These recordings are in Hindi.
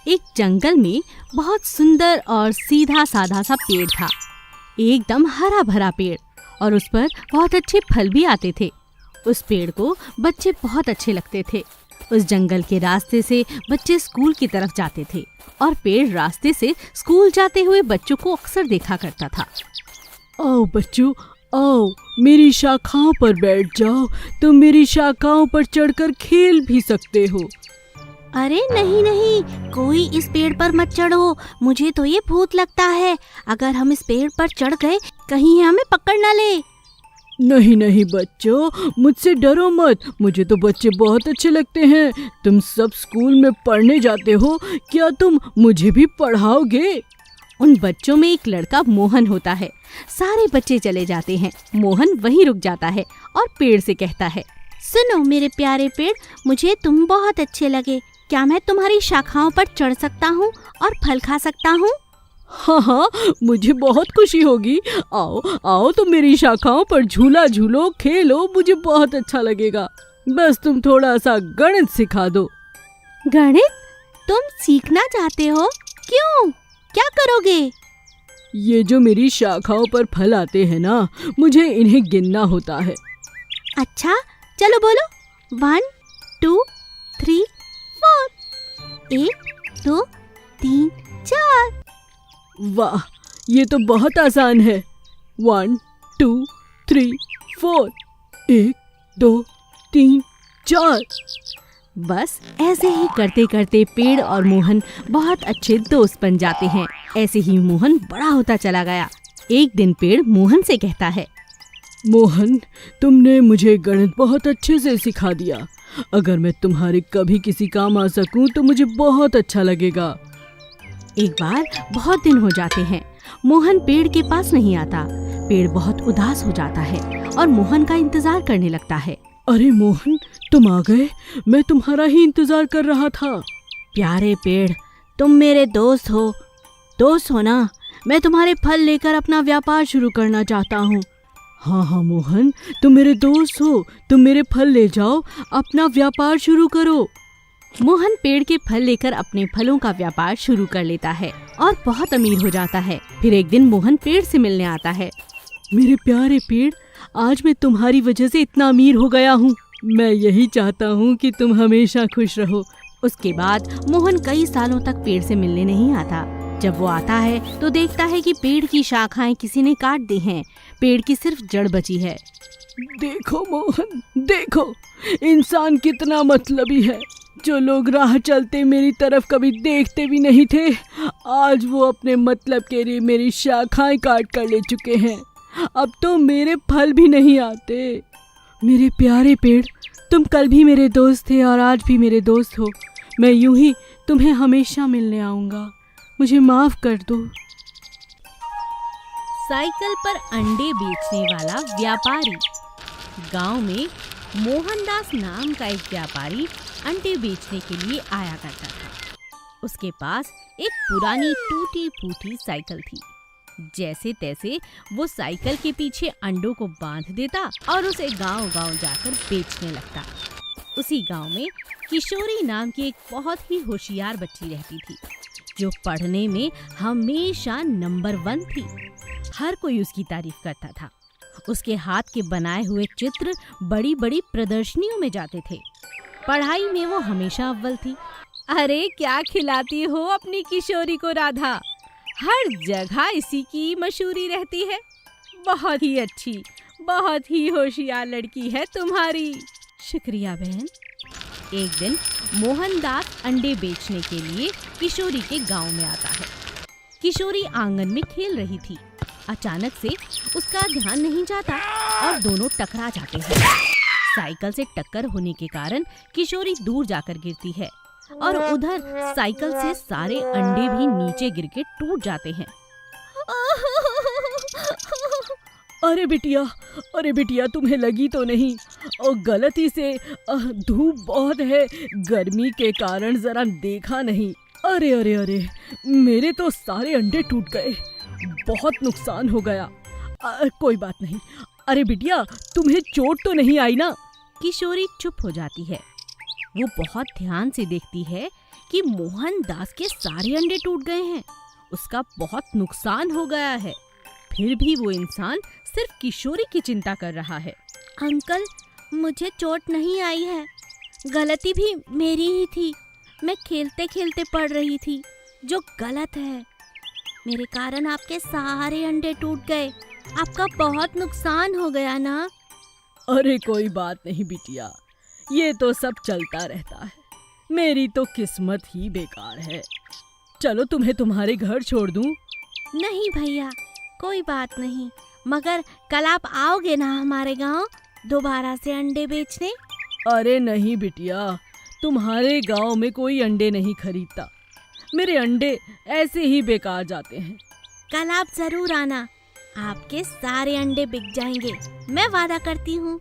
एक जंगल में बहुत सुंदर और सीधा साधा सा पेड़ था। एकदम हरा भरा पेड़, और उस पर बहुत अच्छे फल भी आते थे। उस पेड़ को बच्चे बहुत अच्छे लगते थे। उस जंगल के रास्ते से बच्चे स्कूल की तरफ जाते थे और पेड़ रास्ते से स्कूल जाते हुए बच्चों को अक्सर देखा करता था। आओ बच्चों, आओ मेरी शाखाओं पर बैठ जाओ। तुम मेरी शाखाओं पर चढ़कर खेल भी सकते हो। अरे नहीं नहीं, कोई इस पेड़ पर मत चढ़ो, मुझे तो ये भूत लगता है। अगर हम इस पेड़ पर चढ़ गए कहीं ये हमें पकड़ ना ले। नहीं नहीं बच्चों, मुझसे डरो मत, मुझे तो बच्चे बहुत अच्छे लगते हैं। तुम सब स्कूल में पढ़ने जाते हो, क्या तुम मुझे भी पढ़ाओगे? उन बच्चों में एक लड़का मोहन होता है। सारे बच्चे चले जाते हैं, मोहन वहीं रुक जाता है और पेड़ से कहता है, सुनो मेरे प्यारे पेड़, मुझे तुम बहुत अच्छे लगे। क्या मैं तुम्हारी शाखाओं पर चढ़ सकता हूँ और फल खा सकता हूँ? हाँ हाँ, मुझे बहुत खुशी होगी। आओ आओ, तुम मेरी शाखाओं पर झूला झूलो, खेलो, मुझे बहुत अच्छा लगेगा। बस तुम थोड़ा सा गणित सिखा दो। गणित? तुम सीखना चाहते हो? क्यों? क्या करोगे? ये जो मेरी शाखाओं पर फल आते हैं ना, मुझे इन्हें गिनना होता है। अच्छा चलो बोलो, 1 2 3 4। 1 2 3 4। वाह, ये तो बहुत आसान है। 1 2 3 4। 1 2 3 4। बस ऐसे ही करते करते पेड़ और मोहन बहुत अच्छे दोस्त बन जाते हैं। ऐसे ही मोहन बड़ा होता चला गया। एक दिन पेड़ मोहन से कहता है, मोहन, तुमने मुझे गणित बहुत अच्छे से सिखा दिया। अगर मैं तुम्हारे कभी किसी काम आ सकूं तो मुझे बहुत अच्छा लगेगा। एक बार बहुत दिन हो जाते हैं, मोहन पेड़ के पास नहीं आता। पेड़ बहुत उदास हो जाता है और मोहन का इंतजार करने लगता है। अरे मोहन, तुम आ गए, मैं तुम्हारा ही इंतजार कर रहा था। प्यारे पेड़, तुम मेरे दोस्त हो ना? मैं तुम्हारे फल लेकर अपना व्यापार शुरू करना चाहता हूँ। हाँ हाँ मोहन, तुम मेरे दोस्त हो, तुम मेरे फल ले जाओ, अपना व्यापार शुरू करो। मोहन पेड़ के फल लेकर अपने फलों का व्यापार शुरू कर लेता है और बहुत अमीर हो जाता है। फिर एक दिन मोहन पेड़ से मिलने आता है। मेरे प्यारे पेड़, आज मैं तुम्हारी वजह से इतना अमीर हो गया हूँ। मैं यही चाहता हूँ कि तुम हमेशा खुश रहो। उसके बाद मोहन कई सालों तक पेड़ से मिलने नहीं आता। जब वो आता है तो देखता है कि पेड़ की शाखाएं किसी ने काट दी हैं। पेड़ की सिर्फ जड़ बची है। देखो मोहन, देखो, इंसान कितना मतलबी है। जो लोग राह चलते मेरी तरफ कभी देखते भी नहीं थे, आज वो अपने मतलब के लिए मेरी शाखाएं काट कर ले चुके हैं। अब तो मेरे फल भी नहीं आते। मेरे प्यारे पेड़, तुम कल भी मेरे दोस्त थे और आज भी मेरे दोस्त हो। मैं यूं ही तुम्हें हमेशा मिलने आऊँगा। मुझे माफ कर दो। साइकिल पर अंडे बेचने वाला व्यापारी। गांव में मोहनदास नाम का एक व्यापारी अंडे बेचने के लिए आया करता था। उसके पास एक पुरानी टूटी फूटी साइकिल थी। जैसे तैसे वो साइकिल के पीछे अंडों को बांध देता और उसे गांव-गांव जाकर बेचने लगता। उसी गांव में किशोरी नाम की एक बहुत ही होशियार बच्ची रहती थी, जो पढ़ने में हमेशा नंबर 1 थी। हर कोई उसकी तारीफ करता था। उसके हाथ के बनाए हुए चित्र बड़ी बड़ी प्रदर्शनियों में जाते थे। पढ़ाई में वो हमेशा अव्वल थी। अरे क्या खिलाती हो अपनी किशोरी को राधा, हर जगह इसी की मशहूरी रहती है। बहुत ही अच्छी, बहुत ही होशियार लड़की है तुम्हारी। शुक्रिया बहन। एक दिन मोहनदास अंडे बेचने के लिए किशोरी के गांव में आता है। किशोरी आंगन में खेल रही थी। अचानक से उसका ध्यान नहीं जाता और दोनों टकरा जाते हैं। साइकिल से टक्कर होने के कारण किशोरी दूर जाकर गिरती है और उधर साइकिल से सारे अंडे भी नीचे गिर के टूट जाते हैं। अरे बिटिया, तुम्हें लगी तो नहीं? और गलती से धूप बहुत है, गर्मी के कारण जरा देखा नहीं। अरे, मेरे तो सारे अंडे टूट गए, बहुत नुकसान हो गया। कोई बात नहीं। अरे बिटिया, तुम्हें चोट तो नहीं आई ना? किशोरी चुप हो जाती है। वो बहुत ध्यान से देखती है कि मोहनदास के सारे अंडे टूट गए हैं। उसका बहुत नुकसान हो गया है। फिर भी वो इंसान सिर्फ किशोरी की चिंता कर रहा है। अंकल, मुझे चोट नहीं आई है, गलती भी मेरी ही थी। मैं खेलते खेलते पड़ रही थी, जो गलत है। मेरे कारण आपके सारे अंडे टूट गए। आपका बहुत नुकसान हो गया ना। अरे कोई बात नहीं बिटिया, ये तो सब चलता रहता है। मेरी तो किस्मत ही बेकार है। चलो तुम्हें तुम्हारे घर छोड़ दूं? नहीं भैया, कोई बात नहीं, मगर कल आप आओगे ना हमारे गांव दोबारा से अंडे बेचने? अरे नहीं बिटिया, तुम्हारे गांव में कोई अंडे नहीं खरीदता। मेरे अंडे ऐसे ही बेकार जाते हैं। कल आप जरूर आना, आपके सारे अंडे बिक जाएंगे, मैं वादा करती हूँ।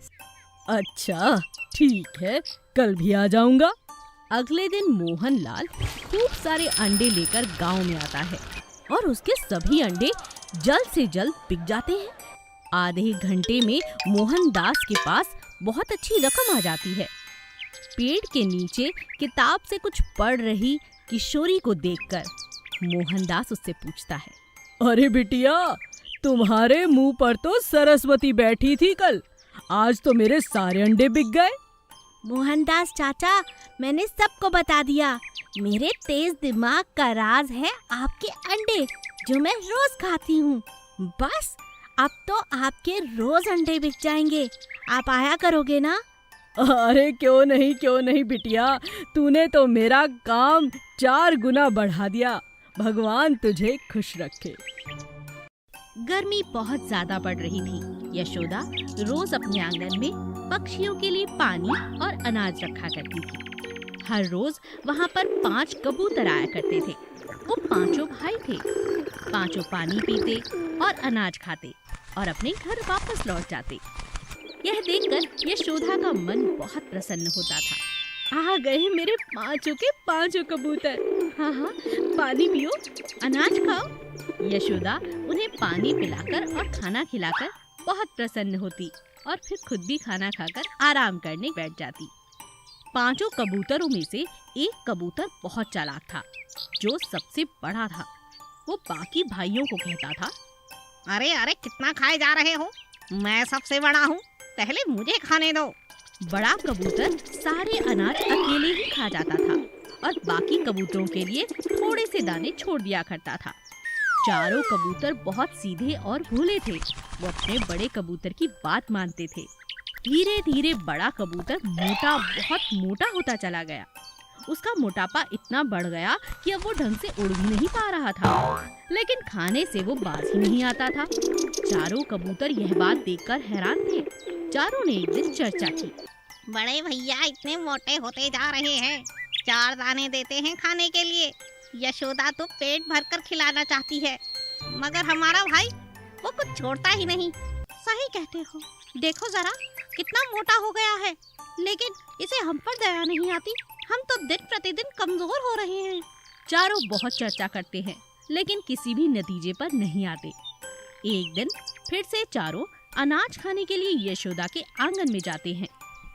अच्छा ठीक है, कल भी आ जाऊंगा। अगले दिन मोहनलाल खूब सारे अंडे लेकर गांव में आता है और उसके सभी अंडे जल्द से जल्द बिक जाते हैं। आधे घंटे में मोहनदास के पास बहुत अच्छी रकम आ जाती है। पेड़ के नीचे किताब से कुछ पढ़ रही किशोरी को देखकर मोहनदास उससे पूछता है, अरे बिटिया, तुम्हारे मुंह पर तो सरस्वती बैठी थी कल, आज तो मेरे सारे अंडे बिक गए। मोहनदास चाचा, मैंने सबको बता दिया। मेरे तेज दिमाग का राज है आपके अंडे, जो मैं रोज खाती हूँ। बस अब तो आपके रोज अंडे बिक जाएंगे। आप आया करोगे ना? अरे क्यों नहीं बिटिया, तूने तो मेरा काम 4 गुना बढ़ा दिया। भगवान तुझे खुश रखे। गर्मी बहुत ज्यादा पड़ रही थी। यशोदा रोज अपने आंगन में पक्षियों के लिए पानी और अनाज रखा करती थी। हर रोज वहाँ पर 5 कबूतर आया करते थे। वो 5 भाई थे। 5 पानी पीते और अनाज खाते और अपने घर वापस लौट जाते। यह देखकर यशोदा का मन बहुत प्रसन्न होता था। आ गए मेरे 5 के 5 कबूतर। हाँ, पानी पियो, अनाज खाओ। यशोदा उन्हें पानी पिलाकर और खाना खिलाकर बहुत प्रसन्न होती और फिर खुद भी खाना खाकर आराम करने बैठ जाती। 5 कबूतरों में से एक कबूतर बहुत चालाक था, जो सबसे बड़ा था। वो बाकी भाइयों को कहता था, अरे अरे, कितना खाए जा रहे हो? मैं सबसे बड़ा हूँ, पहले मुझे खाने दो। बड़ा कबूतर सारे अनाज अकेले ही खा जाता था और बाकी कबूतरों के लिए थोड़े से दाने छोड़ दिया करता था। चारों कबूतर बहुत सीधे और भोले थे। वो अपने बड़े कबूतर की बात मानते थे। धीरे धीरे बड़ा कबूतर बहुत मोटा होता चला गया। उसका मोटापा इतना बढ़ गया कि अब वो ढंग से उड़ भी नहीं पा रहा था, लेकिन खाने से वो बाज ही नहीं आता था। चारों कबूतर यह बात देखकर हैरान थे। चारों ने एक दिन चर्चा की। बड़े भैया इतने मोटे होते जा रहे हैं, 4 दाने देते हैं खाने के लिए। यशोदा तो पेट भरकर खिलाना चाहती है, मगर हमारा भाई वो कुछ छोड़ता ही नहीं। सही कहते हो, देखो जरा कितना मोटा हो गया है, लेकिन इसे हम पर दया नहीं आती। हम तो दिन प्रतिदिन कमजोर हो रहे हैं। चारों बहुत चर्चा करते हैं, लेकिन किसी भी नतीजे पर नहीं आते। एक दिन फिर से चारों अनाज खाने के लिए यशोदा के आंगन में जाते हैं।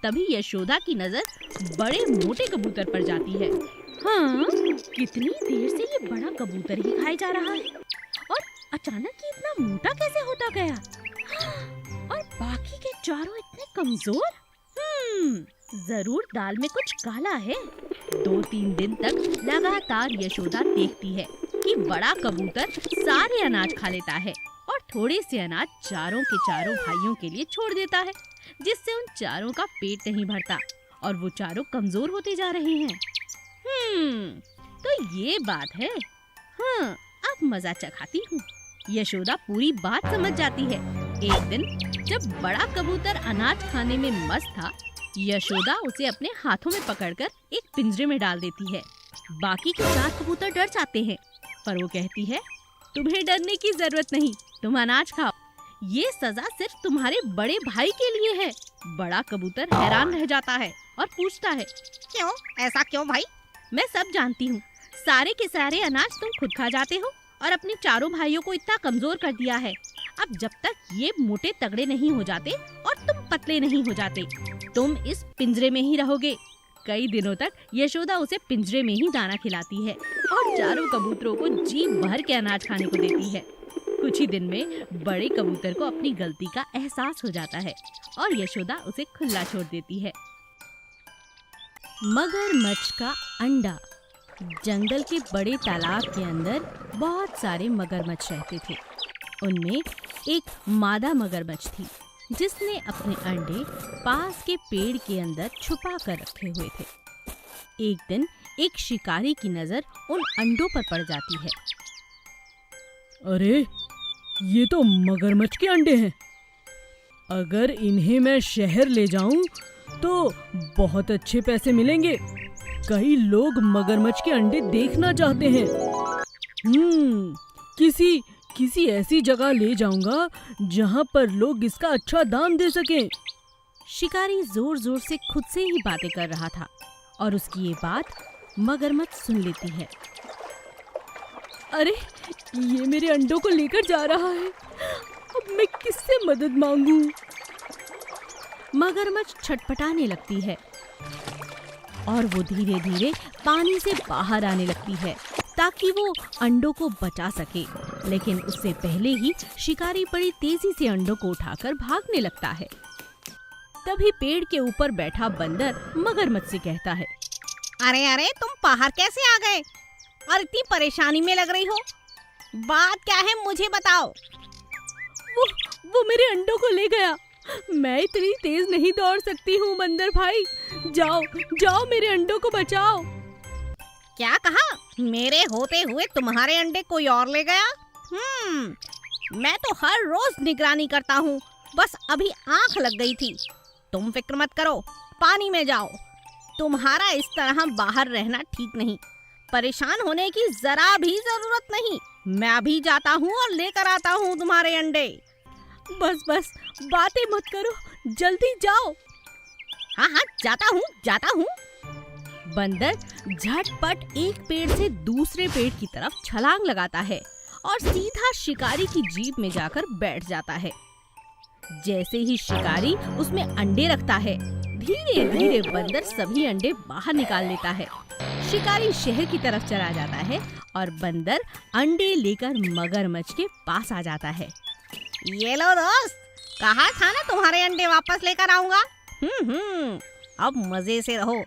तभी यशोदा की नजर बड़े मोटे कबूतर पर जाती है। हाँ, कितनी देर से ये बड़ा कबूतर ही खाया जा रहा है और अचानक ये इतना मोटा कैसे होता गया? और बाकी के चारों इतने कमजोर? जरूर दाल में कुछ काला है। 2-3 दिन तक लगातार यशोदा देखती है कि बड़ा कबूतर सारे अनाज खा लेता है और थोड़े से अनाज चारों के चारों भाइयों के लिए छोड़ देता है, जिससे उन चारों का पेट नहीं भरता और वो चारों कमजोर होते जा रहे हैं। तो ये बात है। हाँ, अब मजा चखाती हूँ। यशोदा पूरी बात समझ जाती है। एक दिन जब बड़ा कबूतर अनाज खाने में मस्त था, यशोदा उसे अपने हाथों में पकड़कर एक पिंजरे में डाल देती है। बाकी के 4 कबूतर डर जाते हैं, पर वो कहती है, तुम्हें डरने की जरूरत नहीं, तुम अनाज खाओ। ये सजा सिर्फ तुम्हारे बड़े भाई के लिए है। बड़ा कबूतर हैरान रह जाता है और पूछता है, क्यों? ऐसा क्यों भाई? मैं सब जानती हूँ। सारे के सारे अनाज तुम खुद खा जाते हो और अपने चारों भाइयों को इतना कमजोर कर दिया है। अब जब तक ये मोटे तगड़े नहीं हो जाते और तुम पतले नहीं हो जाते, तुम इस पिंजरे में ही रहोगे। कई दिनों तक यशोदा उसे पिंजरे में ही दाना खिलाती है और चारों कबूतरों को जी भर के अनाज खाने को देती है। कुछ ही दिन में बड़े कबूतर को अपनी गलती का एहसास हो जाता है और यशोदा उसे खुला छोड़ देती है। मगरमच्छ का अंडा। जंगल के बड़े तालाब के अंदर बहुत सारे मगरमच्छ रहते थे। उनमें एक मादा मगरमच्छ थी जिसने अपने अंडे पास के पेड़ के अंदर छुपा कर रखे हुए थे। एक दिन एक शिकारी की नजर उन अंडों पर पड़ जाती है। अरे, ये तो मगरमच्छ के अंडे हैं। अगर इन्हें मैं शहर ले जाऊं तो बहुत अच्छे पैसे मिलेंगे। कई लोग मगरमच्छ के अंडे देखना चाहते हैं। किसी ऐसी जगह ले जाऊंगा जहां पर लोग इसका अच्छा दाम दे सकें। शिकारी जोर जोर से खुद से ही बातें कर रहा था और उसकी ये बात मगरमच्छ सुन लेती है। अरे, ये मेरे अंडों को लेकर जा रहा है। अब मैं किससे मदद मांगूं? मगरमच्छ छटपटाने लगती है और वो धीरे धीरे पानी से बाहर आने लगती है ताकि वो अंडों को बचा सके। लेकिन उससे पहले ही शिकारी बड़ी तेजी से अंडों को उठाकर भागने लगता है। तभी पेड़ के ऊपर बैठा बंदर मगरमच्छ से कहता है, अरे अरे, तुम बाहर कैसे आ गए और इतनी परेशानी में लग रही हो? बात क्या है मुझे बताओ। वो मेरे अंडों को ले गया। मैं इतनी तेज नहीं दौड़ सकती हूँ बंदर भाई। जाओ मेरे अंडों को बचाओ। क्या कहा? मेरे होते हुए तुम्हारे अंडे कोई और ले गया? मैं तो हर रोज निगरानी करता हूँ, बस अभी आंख लग गई थी। तुम फिक्र मत करो, पानी में जाओ। तुम्हारा इस तरह बाहर रहना ठीक नहीं। परेशान होने की जरा भी जरूरत नहीं। मैं अभी जाता हूँ और लेकर आता हूँ तुम्हारे अंडे। बस बातें मत करो, जल्दी जाओ। हाँ, जाता हूँ। बंदर झटपट एक पेड़ से दूसरे पेड़ की तरफ छलांग लगाता है और सीधा शिकारी की जीभ में जाकर बैठ जाता है। जैसे ही शिकारी उसमें अंडे रखता है, धीरे धीरे बंदर सभी अंडे बाहर निकाल लेता है। शिकारी शहर की तरफ चला जाता है और बंदर अंडे लेकर मगरमच्छ के पास आ जाता है। ये लो दोस्त, कहा था ना तुम्हारे अंडे वापस लेकर आऊंगा। अब मजे से रहो।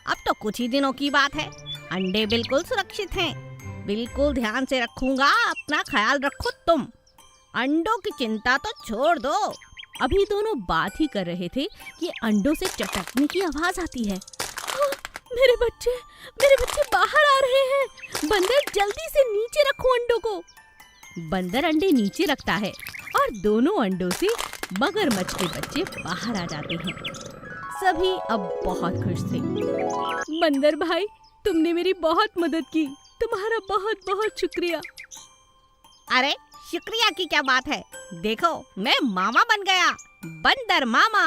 अब तो कुछ ही दिनों की बात है। अंडे बिल्कुल सुरक्षित हैं। बिल्कुल ध्यान से रखूंगा। अपना ख्याल रखो तुम। अंडों की चिंता तो छोड़ दो। अभी दोनों बात ही कर रहे थे कि अंडों से चटकने की आवाज आती है। मेरे बच्चे बाहर आ रहे हैं। बंदर, जल्दी से नीचे रखो अंडों को। बंदर अंडे नीचे रखता है और दोनों अंडों से मगरमच्छ के बच्चे बाहर आ जाते हैं। सभी अब बहुत खुश थे। बंदर भाई, तुमने मेरी बहुत मदद की। तुम्हारा बहुत बहुत शुक्रिया। अरे, शुक्रिया की क्या बात है। देखो, मैं मामा बन गया। बंदर मामा।